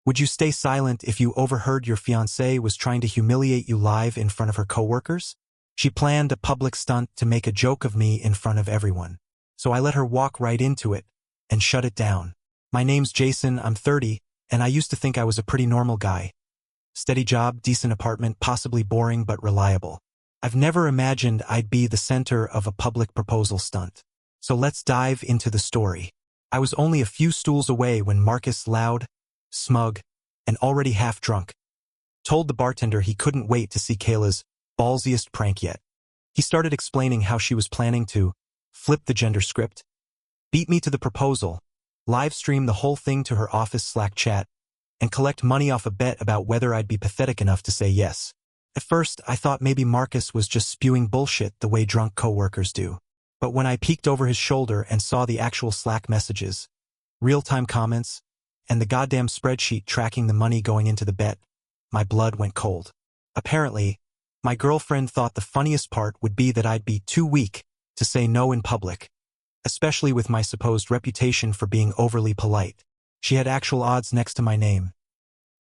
Would you stay silent if you overheard your fiancée was trying to humiliate you live in front of her coworkers? She planned a public stunt to make a joke of me in front of everyone. So I let her walk right into it and shut it down. My name's Jason, I'm 30, and I used to think I was a pretty normal guy. Steady job, decent apartment, possibly boring but reliable. I've never imagined I'd be the center of a public proposal stunt. So let's dive into the story. I was only a few stools away when Marcus, loud, smug, and already half drunk, told the bartender he couldn't wait to see Kayla's ballsiest prank yet. He started explaining how she was planning to flip the gender script, beat me to the proposal, live stream the whole thing to her office Slack chat, and collect money off a bet about whether I'd be pathetic enough to say yes. At first, I thought maybe Marcus was just spewing bullshit the way drunk coworkers do. But when I peeked over his shoulder and saw the actual Slack messages, real-time comments, and the goddamn spreadsheet tracking the money going into the bet, my blood went cold. Apparently, my girlfriend thought the funniest part would be that I'd be too weak to say no in public, especially with my supposed reputation for being overly polite. She had actual odds next to my name.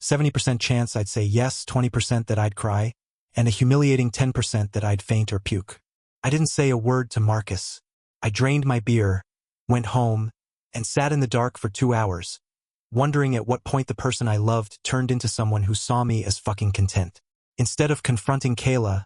70% chance I'd say yes, 20% that I'd cry, and a humiliating 10% that I'd faint or puke. I didn't say a word to Marcus. I drained my beer, went home, and sat in the dark for 2 hours, wondering at what point the person I loved turned into someone who saw me as fucking content. Instead of confronting Kayla,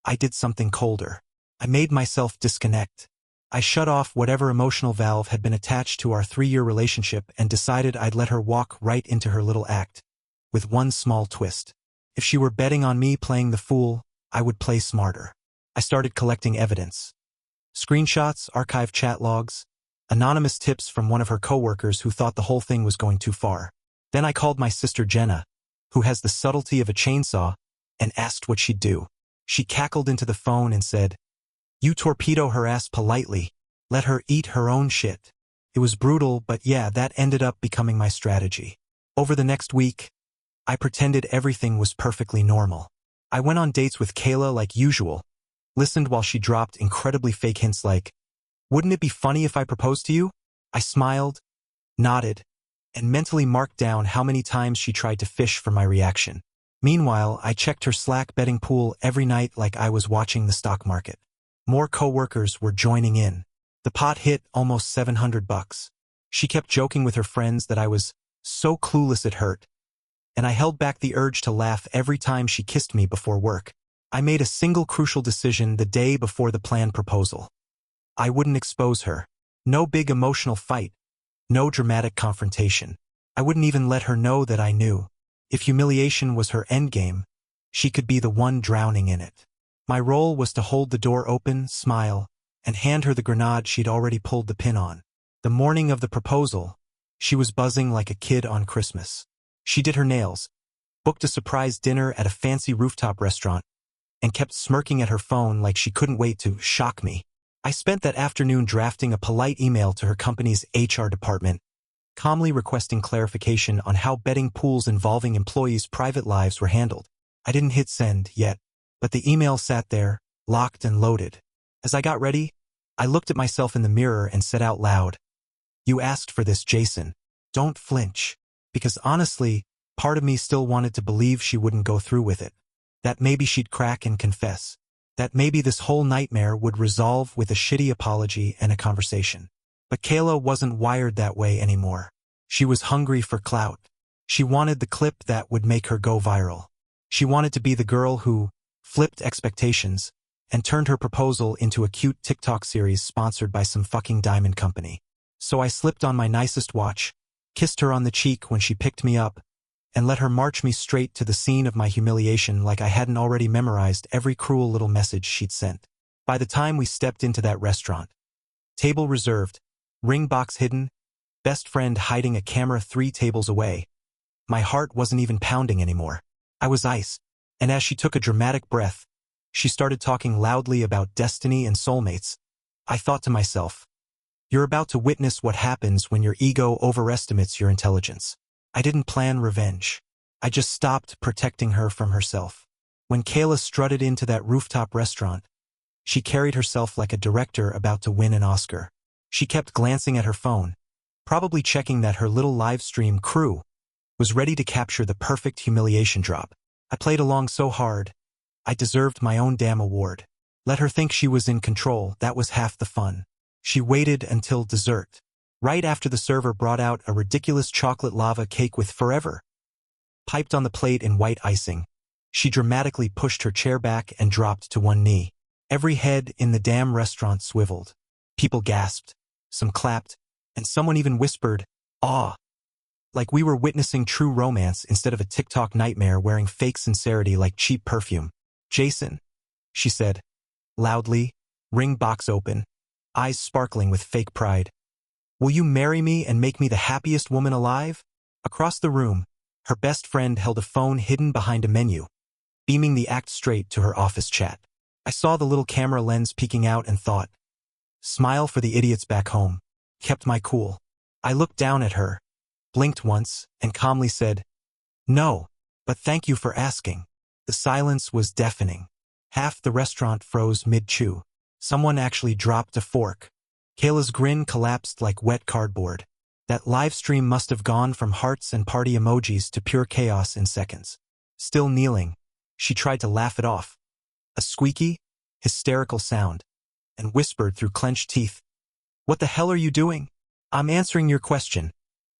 I did something colder. I made myself disconnect. I shut off whatever emotional valve had been attached to our 3-year relationship and decided I'd let her walk right into her little act, with one small twist. If she were betting on me playing the fool, I would play smarter. I started collecting evidence. Screenshots, archived chat logs, anonymous tips from one of her coworkers who thought the whole thing was going too far. Then I called my sister Jenna, who has the subtlety of a chainsaw, and asked what she'd do. She cackled into the phone and said, "You torpedo her ass politely. Let her eat her own shit." It was brutal, but yeah, that ended up becoming my strategy. Over the next week, I pretended everything was perfectly normal. I went on dates with Kayla like usual, listened while she dropped incredibly fake hints like, "Wouldn't it be funny if I proposed to you?" I smiled, nodded, and mentally marked down how many times she tried to fish for my reaction. Meanwhile, I checked her Slack betting pool every night like I was watching the stock market. More coworkers were joining in. The pot hit almost $700. She kept joking with her friends that I was so clueless it hurt, and I held back the urge to laugh every time she kissed me before work. I made a single crucial decision the day before the planned proposal. I wouldn't expose her. No big emotional fight. No dramatic confrontation. I wouldn't even let her know that I knew. If humiliation was her endgame, she could be the one drowning in it. My role was to hold the door open, smile, and hand her the grenade she'd already pulled the pin on. The morning of the proposal, she was buzzing like a kid on Christmas. She did her nails, booked a surprise dinner at a fancy rooftop restaurant, and kept smirking at her phone like she couldn't wait to shock me. I spent that afternoon drafting a polite email to her company's HR department, calmly requesting clarification on how betting pools involving employees' private lives were handled. I didn't hit send yet, but the email sat there, locked and loaded. As I got ready, I looked at myself in the mirror and said out loud, "You asked for this, Jason. Don't flinch." Because honestly, part of me still wanted to believe she wouldn't go through with it. That maybe she'd crack and confess. That maybe this whole nightmare would resolve with a shitty apology and a conversation. But Kayla wasn't wired that way anymore. She was hungry for clout. She wanted the clip that would make her go viral. She wanted to be the girl who flipped expectations and turned her proposal into a cute TikTok series sponsored by some fucking diamond company. So I slipped on my nicest watch, kissed her on the cheek when she picked me up, and let her march me straight to the scene of my humiliation like I hadn't already memorized every cruel little message she'd sent. By the time we stepped into that restaurant, table reserved, ring box hidden, best friend hiding a camera 3 tables away, my heart wasn't even pounding anymore. I was ice, and as she took a dramatic breath, she started talking loudly about destiny and soulmates. I thought to myself, you're about to witness what happens when your ego overestimates your intelligence. I didn't plan revenge. I just stopped protecting her from herself. When Kayla strutted into that rooftop restaurant, she carried herself like a director about to win an Oscar. She kept glancing at her phone, probably checking that her little live stream crew was ready to capture the perfect humiliation drop. I played along so hard. I deserved my own damn award. Let her think she was in control, that was half the fun. She waited until dessert. Right after the server brought out a ridiculous chocolate lava cake with forever piped on the plate in white icing. She dramatically pushed her chair back and dropped to one knee. Every head in the damn restaurant swiveled. People gasped, some clapped, and someone even whispered, "Aw." Like we were witnessing true romance instead of a TikTok nightmare wearing fake sincerity like cheap perfume. "Jason," she said, loudly, ring box open, eyes sparkling with fake pride. "Will you marry me and make me the happiest woman alive?" Across the room, her best friend held a phone hidden behind a menu, beaming the act straight to her office chat. I saw the little camera lens peeking out and thought, smile for the idiots back home. Kept my cool. I looked down at her, blinked once, and calmly said, "No, but thank you for asking." The silence was deafening. Half the restaurant froze mid-chew. Someone actually dropped a fork. Kayla's grin collapsed like wet cardboard. That live stream must have gone from hearts and party emojis to pure chaos in seconds. Still kneeling, she tried to laugh it off. A squeaky, hysterical sound, and whispered through clenched teeth, "What the hell are you doing?" "I'm answering your question,"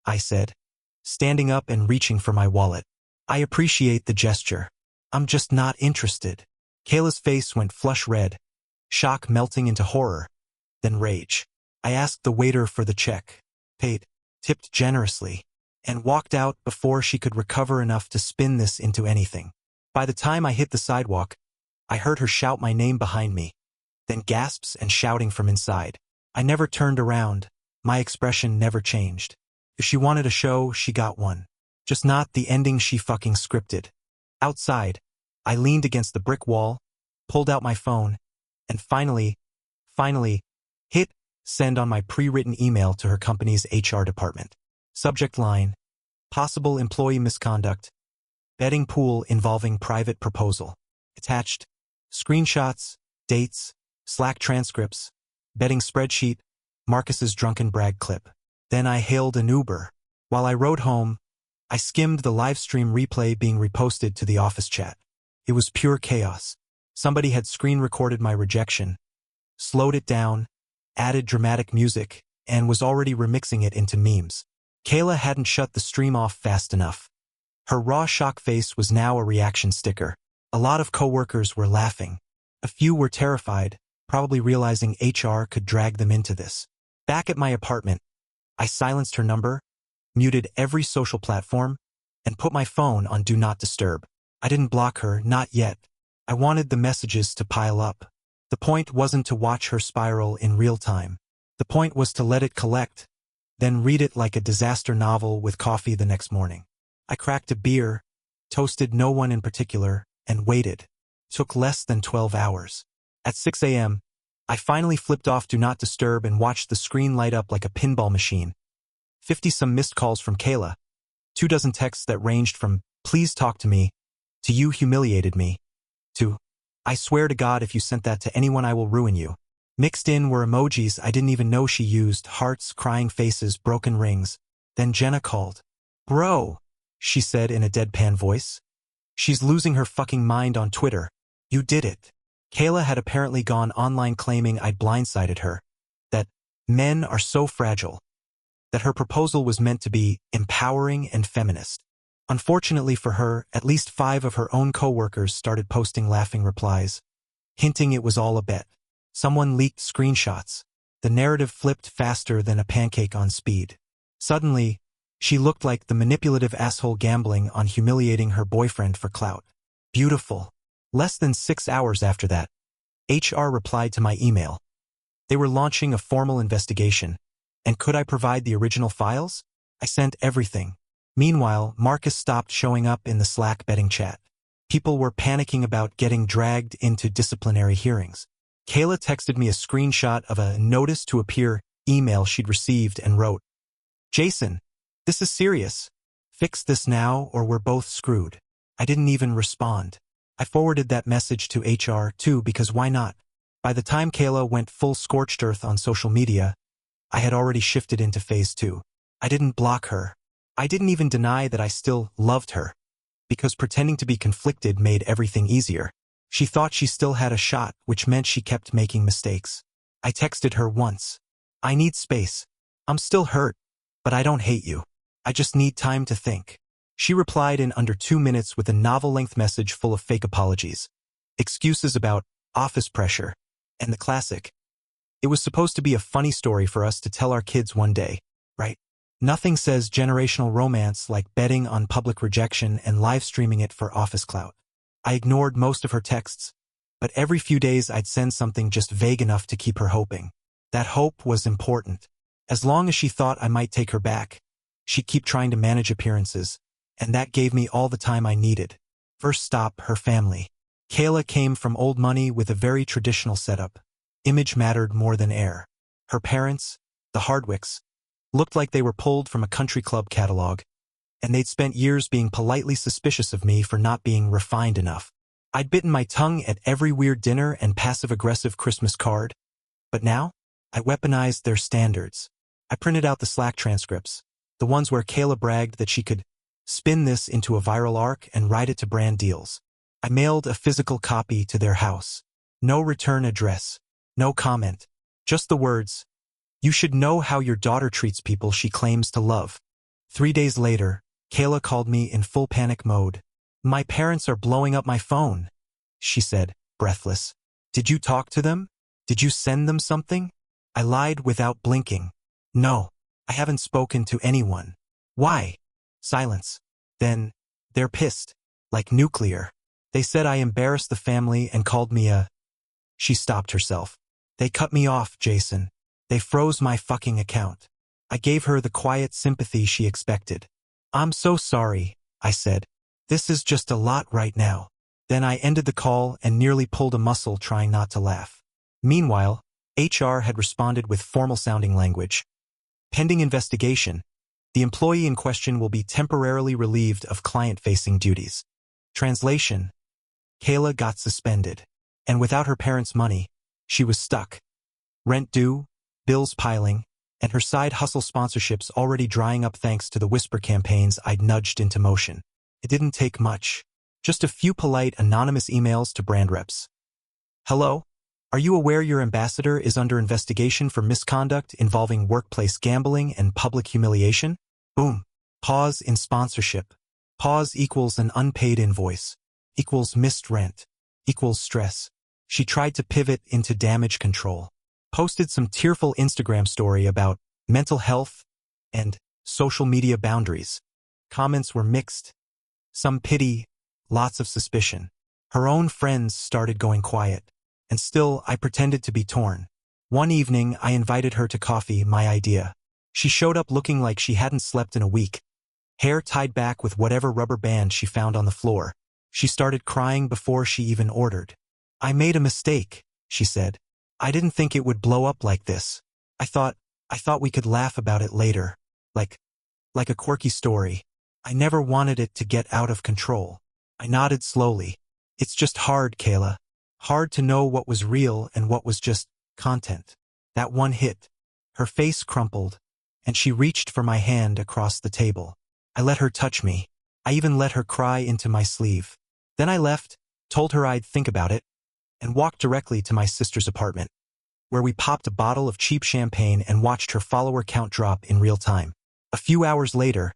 I said, standing up and reaching for my wallet. "I appreciate the gesture. I'm just not interested." Kayla's face went flush red, shock melting into horror, then rage. I asked the waiter for the check, paid, tipped generously, and walked out before she could recover enough to spin this into anything. By the time I hit the sidewalk, I heard her shout my name behind me, then gasps and shouting from inside. I never turned around. My expression never changed. If she wanted a show, she got one. Just not the ending she fucking scripted. Outside, I leaned against the brick wall, pulled out my phone, and finally, hit send on my pre-written email to her company's HR department. Subject line, possible employee misconduct, betting pool involving private proposal. Attached, screenshots, dates, Slack transcripts, betting spreadsheet, Marcus's drunken brag clip. Then I hailed an Uber. While I rode home, I skimmed the live stream replay being reposted to the office chat. It was pure chaos. Somebody had screen recorded my rejection, slowed it down, added dramatic music, and was already remixing it into memes. Kayla hadn't shut the stream off fast enough. Her raw shock face was now a reaction sticker. A lot of coworkers were laughing. A few were terrified, probably realizing HR could drag them into this. Back at my apartment, I silenced her number, muted every social platform, and put my phone on Do Not Disturb. I didn't block her, not yet. I wanted the messages to pile up. The point wasn't to watch her spiral in real time. The point was to let it collect, then read it like a disaster novel with coffee the next morning. I cracked a beer, toasted no one in particular, and waited. Took less than 12 hours. At 6 a.m., I finally flipped off Do Not Disturb and watched the screen light up like a pinball machine. 50-some missed calls from Kayla. 24 texts that ranged from, "Please talk to me," to "You humiliated me," to, "I swear to God if you sent that to anyone I will ruin you." Mixed in were emojis I didn't even know she used, hearts, crying faces, broken rings. Then Jenna called. "Bro," she said in a deadpan voice. "She's losing her fucking mind on Twitter. You did it." Kayla had apparently gone online claiming I'd blindsided her, that men are so fragile, that her proposal was meant to be empowering and feminist. Unfortunately for her, at least 5 of her own coworkers started posting laughing replies, hinting it was all a bet. Someone leaked screenshots. The narrative flipped faster than a pancake on speed. Suddenly, she looked like the manipulative asshole gambling on humiliating her boyfriend for clout. Beautiful. Less than 6 hours after that, HR replied to my email. They were launching a formal investigation, and could I provide the original files? I sent everything. Meanwhile, Marcus stopped showing up in the Slack betting chat. People were panicking about getting dragged into disciplinary hearings. Kayla texted me a screenshot of a notice to appear email she'd received and wrote, "Jason, this is serious. Fix this now or we're both screwed." I didn't even respond. I forwarded that message to HR too because why not? By the time Kayla went full scorched earth on social media, I had already shifted into phase 2. I didn't block her. I didn't even deny that I still loved her, because pretending to be conflicted made everything easier. She thought she still had a shot, which meant she kept making mistakes. I texted her once. I need space. I'm still hurt, but I don't hate you. I just need time to think. She replied in under 2 minutes with a novel-length message full of fake apologies, excuses about office pressure, and the classic. It was supposed to be a funny story for us to tell our kids one day, right? Nothing says generational romance like betting on public rejection and live streaming it for office clout. I ignored most of her texts, but every few days I'd send something just vague enough to keep her hoping. That hope was important. As long as she thought I might take her back, she'd keep trying to manage appearances, and that gave me all the time I needed. First stop, her family. Kayla came from old money with a very traditional setup. Image mattered more than air. Her parents, the Hardwicks, looked like they were pulled from a country club catalog, and they'd spent years being politely suspicious of me for not being refined enough. I'd bitten my tongue at every weird dinner and passive-aggressive Christmas card, but now, I weaponized their standards. I printed out the Slack transcripts, the ones where Kayla bragged that she could spin this into a viral arc and write it to brand deals. I mailed a physical copy to their house. No return address. No comment. Just the words, "You should know how your daughter treats people she claims to love." 3 days later, Kayla called me in full panic mode. "My parents are blowing up my phone," she said, breathless. "Did you talk to them? Did you send them something?" I lied without blinking. "No, I haven't spoken to anyone." "Why?" Silence. Then, "They're pissed. Like nuclear. They said I embarrassed the family and called me a..." She stopped herself. "They cut me off, Jason. They froze my fucking account." I gave her the quiet sympathy she expected. "I'm so sorry," I said. "This is just a lot right now." Then I ended the call and nearly pulled a muscle trying not to laugh. Meanwhile, HR had responded with formal-sounding language. Pending investigation, the employee in question will be temporarily relieved of client-facing duties. Translation: Kayla got suspended. And without her parents' money, she was stuck. Rent due, bills piling, and her side hustle sponsorships already drying up thanks to the whisper campaigns I'd nudged into motion. It didn't take much. Just a few polite anonymous emails to brand reps. "Hello? Are you aware your ambassador is under investigation for misconduct involving workplace gambling and public humiliation?" Boom. Pause in sponsorship. Pause equals an unpaid invoice. Equals missed rent. Equals stress. She tried to pivot into damage control. Posted some tearful Instagram story about mental health and social media boundaries. Comments were mixed. Some pity, lots of suspicion. Her own friends started going quiet. And still, I pretended to be torn. One evening, I invited her to coffee, my idea. She showed up looking like she hadn't slept in a week. Hair tied back with whatever rubber band she found on the floor. She started crying before she even ordered. "I made a mistake," she said. "I didn't think it would blow up like this. I thought we could laugh about it later. Like a quirky story. I never wanted it to get out of control." I nodded slowly. "It's just hard, Kayla. Hard to know what was real and what was just content." That one hit. Her face crumpled, and she reached for my hand across the table. I let her touch me. I even let her cry into my sleeve. Then I left, told her I'd think about it, and walked directly to my sister's apartment, where we popped a bottle of cheap champagne and watched her follower count drop in real time. A few hours later,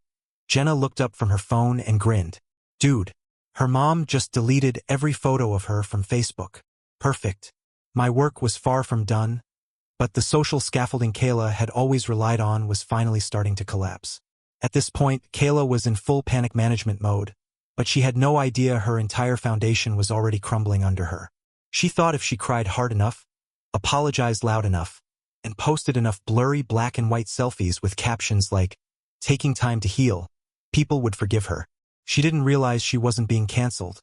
Jenna looked up from her phone and grinned. "Dude, her mom just deleted every photo of her from Facebook." Perfect. My work was far from done, but the social scaffolding Kayla had always relied on was finally starting to collapse. At this point, Kayla was in full panic management mode, but she had no idea her entire foundation was already crumbling under her. She thought if she cried hard enough, apologized loud enough, and posted enough blurry black and white selfies with captions like, "Taking time to heal," people would forgive her. She didn't realize she wasn't being canceled.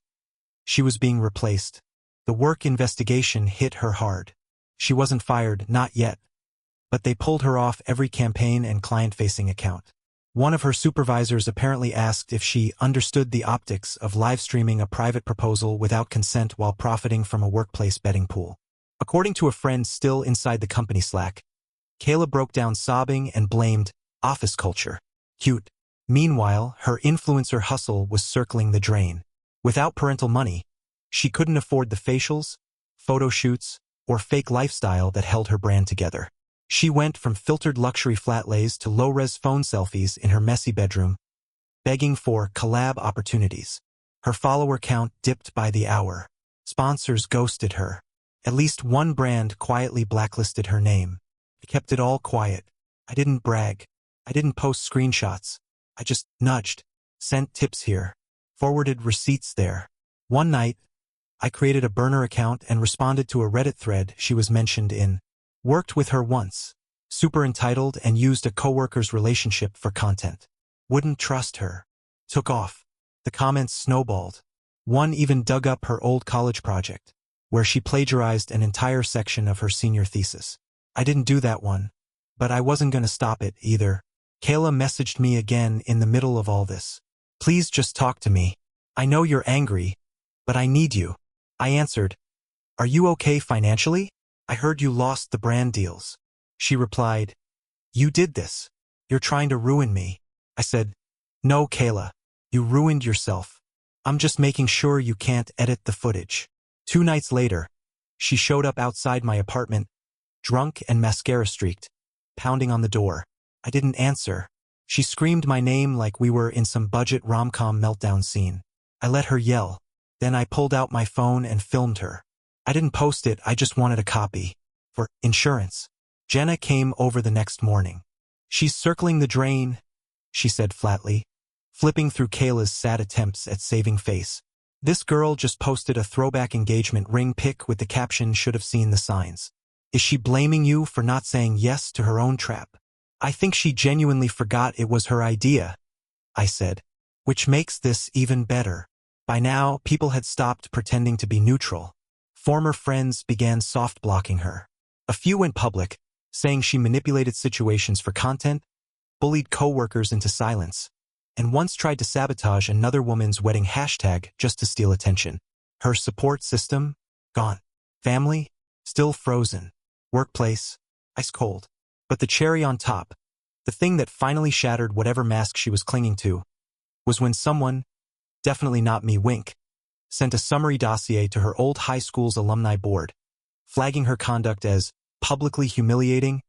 She was being replaced. The work investigation hit her hard. She wasn't fired, not yet, but they pulled her off every campaign and client-facing account. One of her supervisors apparently asked if she understood the optics of live streaming a private proposal without consent while profiting from a workplace betting pool. According to a friend still inside the company Slack, Kayla broke down sobbing and blamed office culture. Cute. Meanwhile, her influencer hustle was circling the drain. Without parental money, she couldn't afford the facials, photo shoots, or fake lifestyle that held her brand together. She went from filtered luxury flat lays to low-res phone selfies in her messy bedroom, begging for collab opportunities. Her follower count dipped by the hour. Sponsors ghosted her. At least one brand quietly blacklisted her name. I kept it all quiet. I didn't brag. I didn't post screenshots. I just nudged, sent tips here, forwarded receipts there. One night, I created a burner account and responded to a Reddit thread she was mentioned in. Worked with her once. Super entitled and used a coworker's relationship for content. Wouldn't trust her. Took off. The comments snowballed. One even dug up her old college project, where she plagiarized an entire section of her senior thesis. I didn't do that one, but I wasn't gonna stop it either. Kayla messaged me again in the middle of all this. Please just talk to me. I know you're angry, but I need you. I answered, are you okay financially? I heard you lost the brand deals. She replied, you did this. You're trying to ruin me. I said, no, Kayla, you ruined yourself. I'm just making sure you can't edit the footage. 2 nights later, she showed up outside my apartment, drunk and mascara-streaked, pounding on the door. I didn't answer. She screamed my name like we were in some budget rom-com meltdown scene. I let her yell. Then I pulled out my phone and filmed her. I didn't post it, I just wanted a copy. For insurance. Jenna came over the next morning. She's circling the drain, she said flatly, flipping through Kayla's sad attempts at saving face. This girl just posted a throwback engagement ring pic with the caption should have seen the signs. Is she blaming you for not saying yes to her own trap? I think she genuinely forgot it was her idea, I said, which makes this even better. By now, people had stopped pretending to be neutral. Former friends began soft-blocking her. A few went public, saying she manipulated situations for content, bullied coworkers into silence, and once tried to sabotage another woman's wedding hashtag just to steal attention. Her support system? Gone. Family? Still frozen. Workplace? Ice cold. But the cherry on top, the thing that finally shattered whatever mask she was clinging to, was when someone, definitely not me wink, sent a summary dossier to her old high school's alumni board, flagging her conduct as publicly humiliating,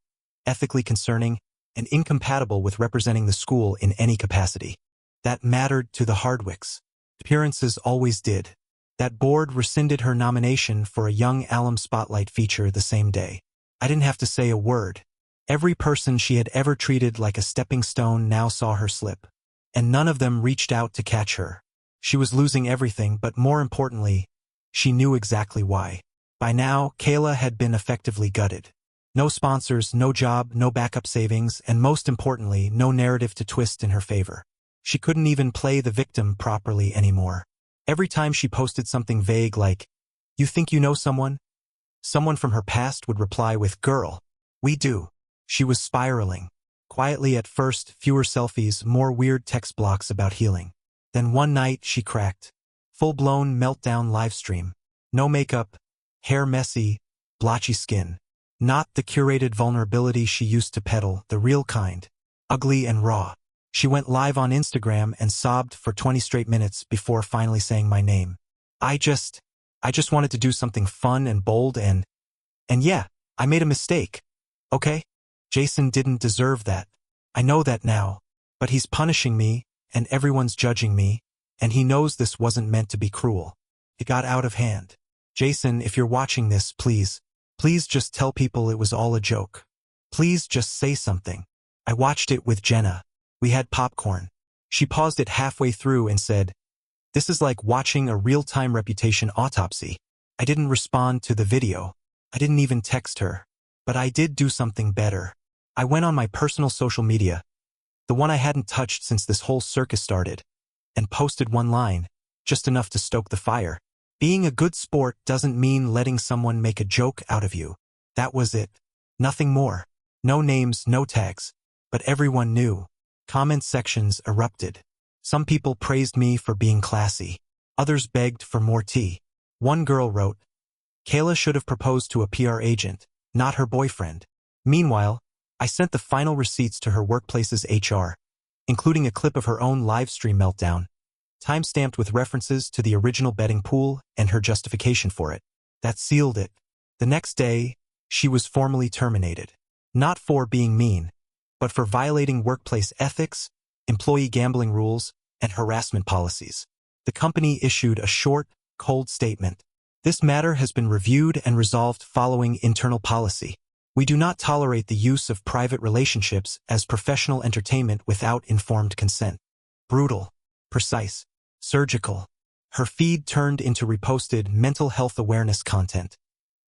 ethically concerning, and incompatible with representing the school in any capacity. That mattered to the Hardwicks. Appearances always did. That board rescinded her nomination for a Young Alum Spotlight feature the same day. I didn't have to say a word. Every person she had ever treated like a stepping stone now saw her slip. And none of them reached out to catch her. She was losing everything, but more importantly, she knew exactly why. By now, Kayla had been effectively gutted. No sponsors, no job, no backup savings, and most importantly, no narrative to twist in her favor. She couldn't even play the victim properly anymore. Every time she posted something vague like, you think you know someone? Someone from her past would reply with, girl, we do. She was spiraling. Quietly at first, fewer selfies, more weird text blocks about healing. Then one night she cracked. Full-blown meltdown livestream. No makeup, hair messy, blotchy skin. Not the curated vulnerability she used to peddle, the real kind. Ugly and raw. She went live on Instagram and sobbed for 20 straight minutes before finally saying my name. I just wanted to do something fun and bold and yeah, I made a mistake. Okay? Jason didn't deserve that. I know that now. But he's punishing me, and everyone's judging me, and he knows this wasn't meant to be cruel. It got out of hand. Jason, if you're watching this, please just tell people it was all a joke. Please just say something. I watched it with Jenna. We had popcorn. She paused it halfway through and said, this is like watching a real-time reputation autopsy. I didn't respond to the video. I didn't even text her. But I did do something better. I went on my personal social media, the one I hadn't touched since this whole circus started, and posted one line, just enough to stoke the fire. Being a good sport doesn't mean letting someone make a joke out of you. That was it. Nothing more. No names, no tags. But everyone knew. Comment sections erupted. Some people praised me for being classy. Others begged for more tea. One girl wrote, Kayla should have proposed to a PR agent, not her boyfriend. Meanwhile, I sent the final receipts to her workplace's HR. including a clip of her own live stream meltdown, time-stamped with references to the original betting pool and her justification for it. That sealed it. The next day, she was formally terminated. Not for being mean, but for violating workplace ethics, employee gambling rules, and harassment policies. The company issued a short, cold statement. This matter has been reviewed and resolved following internal policy. We do not tolerate the use of private relationships as professional entertainment without informed consent. Brutal, precise, surgical. Her feed turned into reposted mental health awareness content,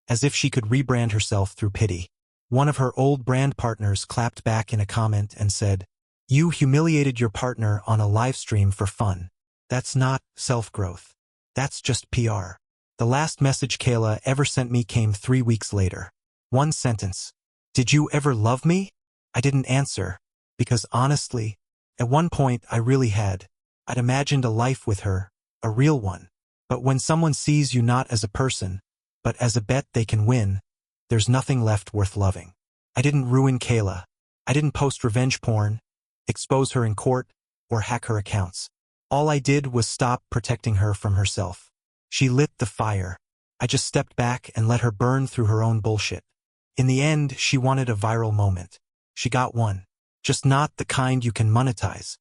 as if she could rebrand herself through pity. One of her old brand partners clapped back in a comment and said, "You humiliated your partner on a live stream for fun. That's not self-growth. That's just PR." The last message Kayla ever sent me came 3 weeks later. One sentence. "Did you ever love me?" I didn't answer, because honestly, at one point I really had. I'd imagined a life with her, a real one. But when someone sees you not as a person, but as a bet they can win, there's nothing left worth loving. I didn't ruin Kayla. I didn't post revenge porn, expose her in court, or hack her accounts. All I did was stop protecting her from herself. She lit the fire. I just stepped back and let her burn through her own bullshit. In the end, she wanted a viral moment. She got one. Just not the kind you can monetize.